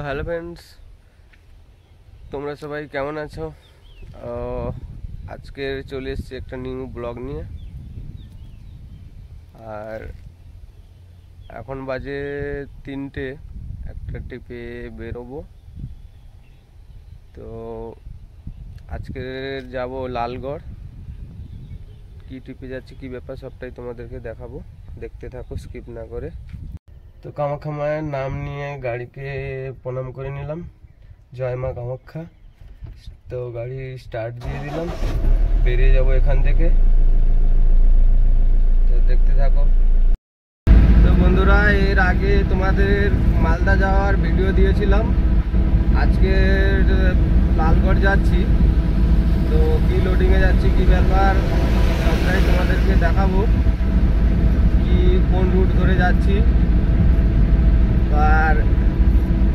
Hello friends, তোমরা সবাই কেমন আছো? আজকে চলে এসেছি একটা নিউ ব্লগ নিয়ে। আর এখন বাজে 3টে, একটা ট্রিপে বেরোবো। তো আজকে যাব লালগড়। কি ট্রিপে যাচ্ছি, কি ব্যাপার, সবটাই তোমাদেরকে দেখাবো। দেখতে থাকো, স্কিপ না করে। তো কামাখ্যা মায়ের নাম নিয়ে গাড়িকে প্রণাম করে নিলাম। জয় মা কামাখ্যা। তো গাড়ি স্টার্ট দিয়ে দিলাম, বেরিয়ে যাব এখান থেকে। তো দেখতে থাকো। তো বন্ধুরা, এর আগে তোমাদের মালদা যাওয়ার ভিডিও দিয়েছিলাম। আজকে লালগড় যাচ্ছি। তো কি লোডিংয়ে যাচ্ছি, কি ব্যাপার, সবটাই তোমাদেরকে দেখাবো। কি কোন রুট ধরে যাচ্ছি। আর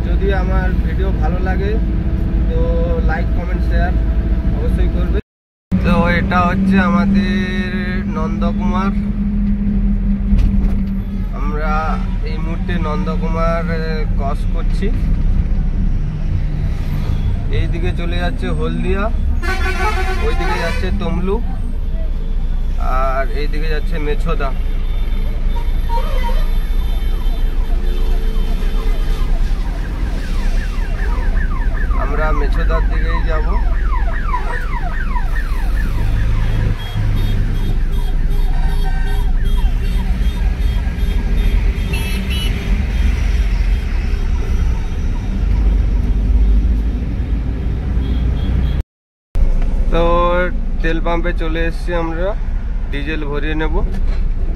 যদি আমার ভিডিও ভালো লাগে তো লাইক, কমেন্ট, শেয়ার অবশ্যই করবে। তো এটা হচ্ছে আমাদের নন্দকুমার। আমরা এই মুহূর্তে নন্দকুমার ক্রস করছি। এই দিকে চলে যাচ্ছে হলদিয়া, ওইদিকে যাচ্ছে তমলুক, আর এই দিকে যাচ্ছে মেছদা। আমরা মেছদার দিকেই যাব। তো তেল পাম্পে চলে এসেছি আমরা, ডিজেল ভরিয়ে নেব,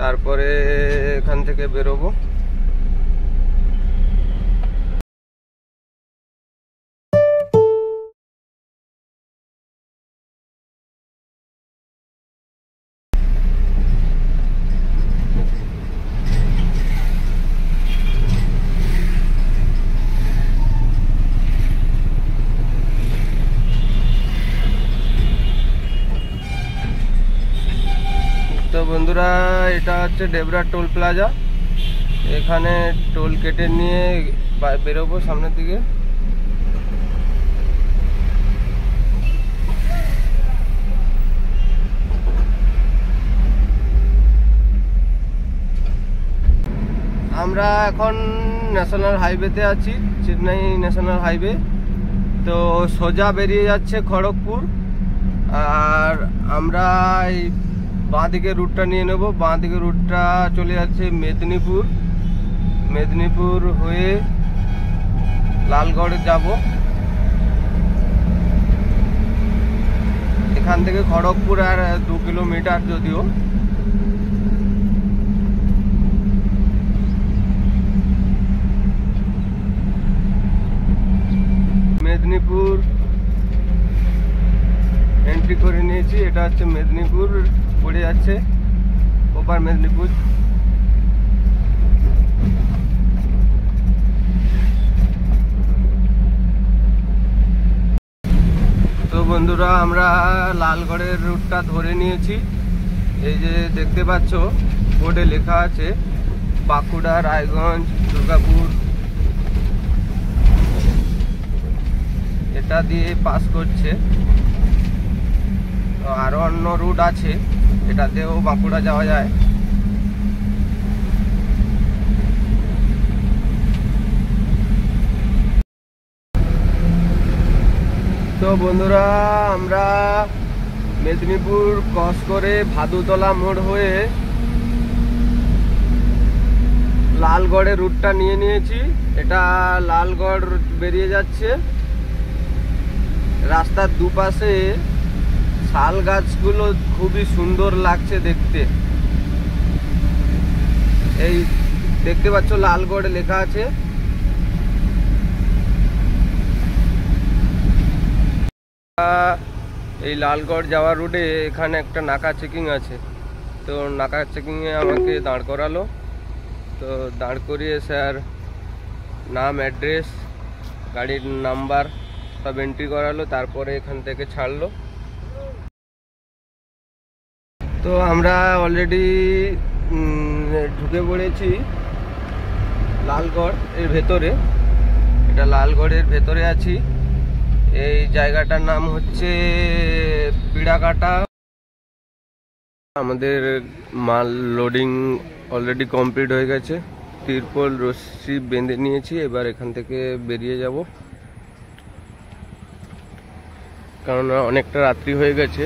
তারপরে এখান থেকে বেরোবো। তো বন্ধুরা, এটা হচ্ছে ডেবরা টোল প্লাজা। এখানে টোল কেটে নিয়ে বেরোবো সামনের দিকে। আমরা এখন ন্যাশনাল হাইওয়েতে আছি, চেন্নাই ন্যাশনাল হাইওয়ে। তো সোজা বেরিয়ে যাচ্ছে খড়গপুর। আর আমরা এই বাঁ দিকে রুটটা নিয়ে নেব। বাঁ দিকে রুটটা চলে যাচ্ছে মেদিনীপুর। মেদিনীপুর হয়ে লালগড়ে যাব। এখান থেকে খড়গপুর আর 2 কিলোমিটার যদিও। মেদিনীপুর এন্ট্রি করে নিয়েছি। এটা হচ্ছে মেদিনীপুর, পড়ে যাচ্ছে ওপার মেদিনীপুর। তো বন্ধুরা, আমরা লালগড়ের রুটটা ধরে নিয়েছি। এই যে দেখতে পাচ্ছ, বোর্ডে লেখা আছে বাঁকুড়া, রায়গঞ্জ, দুর্গাপুর। এটা দিয়ে পাস করছে। তো আরো অন্য রুট আছে, এটাতেও বাঁকুড়া যাওয়া যায়। তো বন্ধুরা, আমরা মেদিনীপুর ক্রস করে ভাদুতলা মোড় হয়ে লালগড়ের রুটটা নিয়ে নিয়েছি। এটা লালগড় বেরিয়ে যাচ্ছে। রাস্তার দুপাশে শাল গাছগুলো খুবই সুন্দর লাগছে দেখতে। এই দেখতে পাচ্ছ, লালগড়ে লেখা আছে। এই লালগড় যাওয়ার রুটে এখানে একটা নাকা চেকিং আছে। তো নাকা চেকিংয়ে আমাকে দাঁড় করালো। তো দাঁড় করিয়ে স্যার নাম, অ্যাড্রেস, গাড়ির নাম্বার সব এন্ট্রি করালো, তারপরে এখান থেকে ছাড়লো। তো আমরা অলরেডি ঢুকে পড়েছি লালগড় এর ভেতরে। এটা লালগড়ের ভেতরে আছি। এই জায়গাটার নাম হচ্ছে পিড়াকাটা। আমাদের মাল লোডিং অলরেডি কমপ্লিট হয়ে গেছে। তিরপল রশ্মি বেঁধে নিয়েছি, এবার এখান থেকে বেরিয়ে যাব, কারণ অনেকটা রাত্রি হয়ে গেছে।